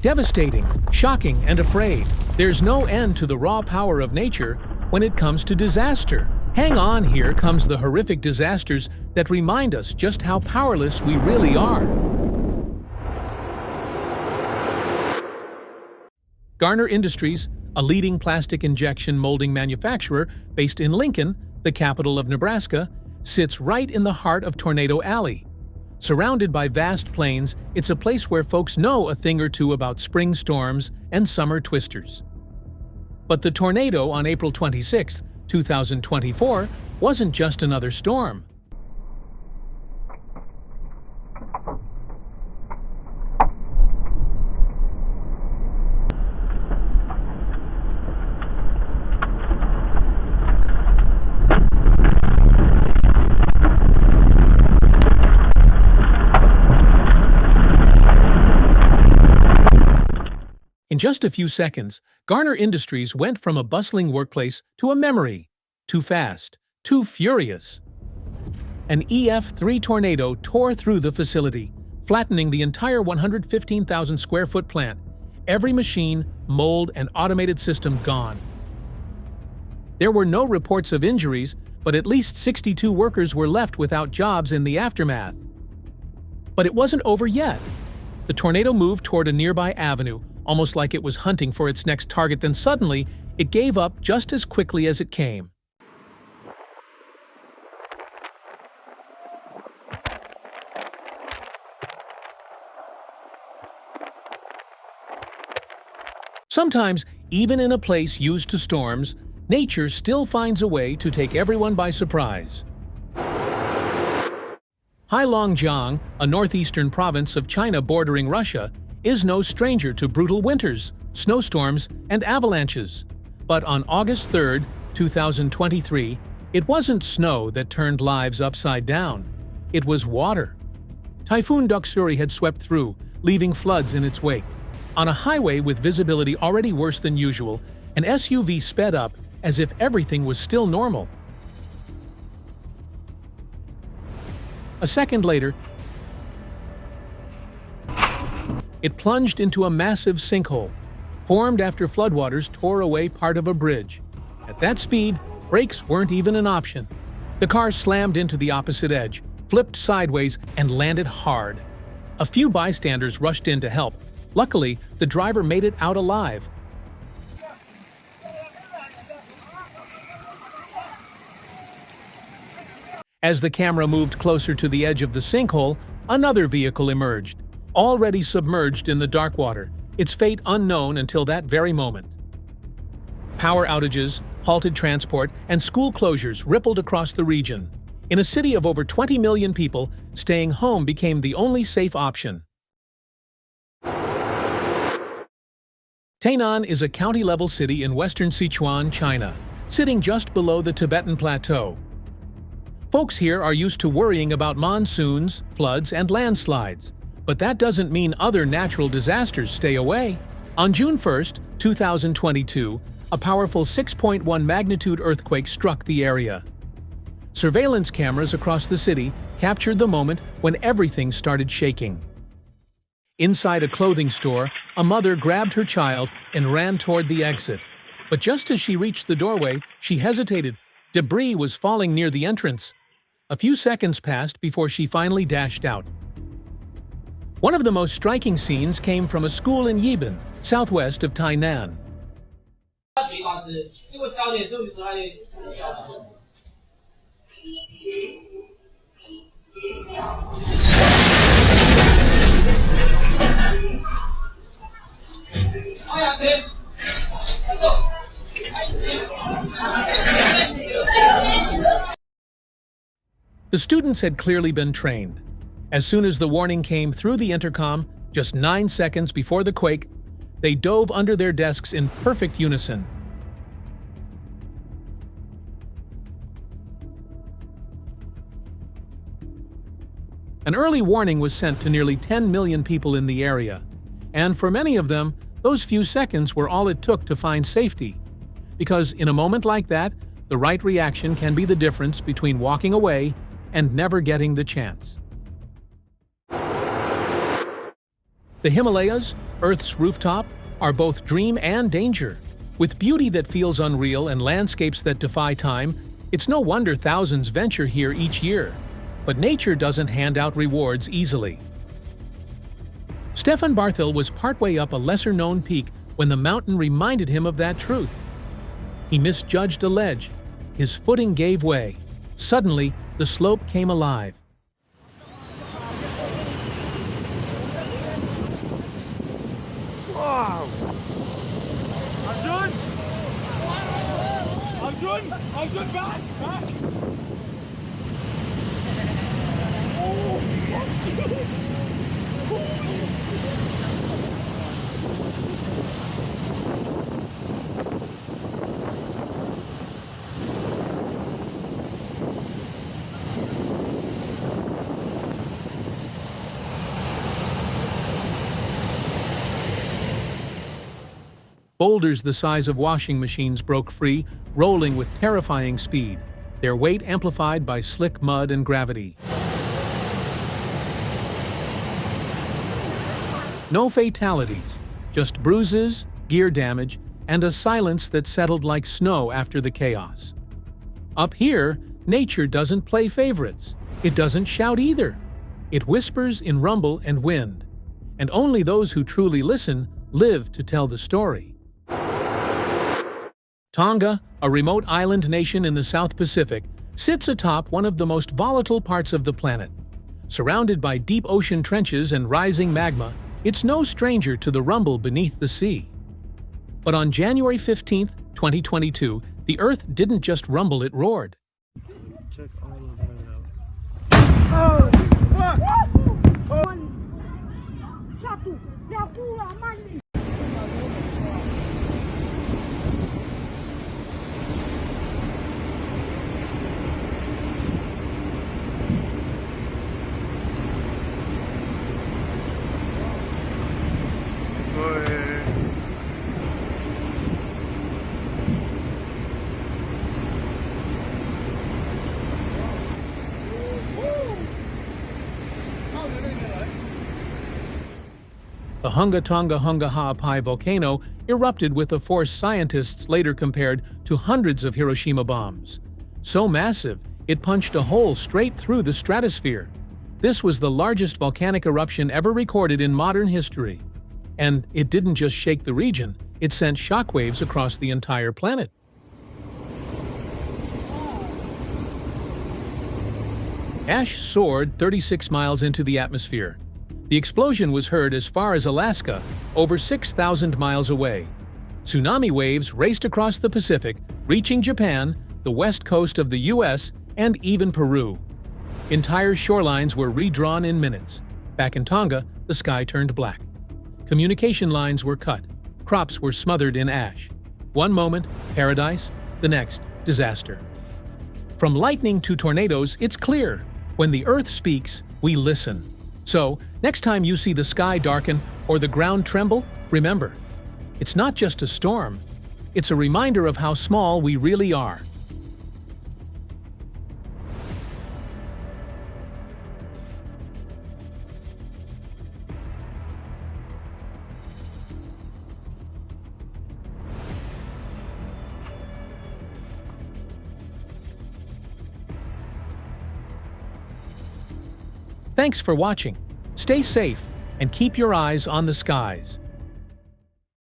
Devastating, shocking, and afraid. There's no end to the raw power of nature when it comes to disaster. Hang on, here comes the horrific disasters that remind us just how powerless we really are. Garner Industries, a leading plastic injection molding manufacturer based in Lincoln, the capital of Nebraska, sits right in the heart of Tornado Alley. Surrounded by vast plains, it's a place where folks know a thing or two about spring storms and summer twisters. But the tornado on April 26, 2024, wasn't just another storm. In just a few seconds, Garner Industries went from a bustling workplace to a memory. Too fast, too furious. An EF3 tornado tore through the facility, flattening the entire 115,000 square foot plant. Every machine, mold, and automated system gone. There were no reports of injuries, but at least 62 workers were left without jobs in the aftermath. But it wasn't over yet. The tornado moved toward a nearby avenue, almost like it was hunting for its next target. Then suddenly, it gave up just as quickly as it came. Sometimes, even in a place used to storms, nature still finds a way to take everyone by surprise. Heilongjiang, a northeastern province of China bordering Russia, is no stranger to brutal winters, snowstorms, and avalanches. But on August 3, 2023, it wasn't snow that turned lives upside down. It was water. Typhoon Doksuri had swept through, leaving floods in its wake. On a highway with visibility already worse than usual, an SUV sped up as if everything was still normal. A second later, it plunged into a massive sinkhole, formed after floodwaters tore away part of a bridge. At that speed, brakes weren't even an option. The car slammed into the opposite edge, flipped sideways, and landed hard. A few bystanders rushed in to help. Luckily, the driver made it out alive. As the camera moved closer to the edge of the sinkhole, another vehicle emerged, already submerged in the dark water, its fate unknown until that very moment. Power outages, halted transport, and school closures rippled across the region. In a city of over 20 million people, staying home became the only safe option. Tainan is a county-level city in western Sichuan, China, sitting just below the Tibetan Plateau. Folks here are used to worrying about monsoons, floods, and landslides. But that doesn't mean other natural disasters stay away. On June 1, 2022, a powerful 6.1 magnitude earthquake struck the area. Surveillance cameras across the city captured the moment when everything started shaking. Inside a clothing store, a mother grabbed her child and ran toward the exit. But just as she reached the doorway, she hesitated. Debris was falling near the entrance. A few seconds passed before she finally dashed out. One of the most striking scenes came from a school in Yibin, southwest of Tainan. The students had clearly been trained. As soon as the warning came through the intercom, just 9 seconds before the quake, they dove under their desks in perfect unison. An early warning was sent to nearly 10 million people in the area, and for many of them, those few seconds were all it took to find safety. Because in a moment like that, the right reaction can be the difference between walking away and never getting the chance. The Himalayas, Earth's rooftop, are both dream and danger. With beauty that feels unreal and landscapes that defy time, it's no wonder thousands venture here each year. But nature doesn't hand out rewards easily. Stefan Barthel was partway up a lesser-known peak when the mountain reminded him of that truth. He misjudged a ledge. His footing gave way. Suddenly, the slope came alive. Wow! Arjun, back! Oh, Boulders the size of washing machines broke free, rolling with terrifying speed, their weight amplified by slick mud and gravity. No fatalities, just bruises, gear damage, and a silence that settled like snow after the chaos. Up here, nature doesn't play favorites. It doesn't shout either. It whispers in rumble and wind. And only those who truly listen live to tell the story. Tonga, a remote island nation in the South Pacific, sits atop one of the most volatile parts of the planet. Surrounded by deep ocean trenches and rising magma, it's no stranger to the rumble beneath the sea. But on January 15, 2022, the Earth didn't just rumble, it roared. Check all of that out. The Hunga Tonga Hunga Ha'apai volcano erupted with a force scientists later compared to hundreds of Hiroshima bombs. So massive, it punched a hole straight through the stratosphere. This was the largest volcanic eruption ever recorded in modern history. And it didn't just shake the region, it sent shockwaves across the entire planet. Ash soared 36 miles into the atmosphere. The explosion was heard as far as Alaska, over 6,000 miles away. Tsunami waves raced across the Pacific, reaching Japan, the west coast of the US, and even Peru. Entire shorelines were redrawn in minutes. Back in Tonga, the sky turned black. Communication lines were cut. Crops were smothered in ash. One moment, paradise, the next, disaster. From lightning to tornadoes, it's clear. When the Earth speaks, we listen. So, next time you see the sky darken or the ground tremble, remember, it's not just a storm. It's a reminder of how small we really are. Thanks for watching. Stay safe and keep your eyes on the skies.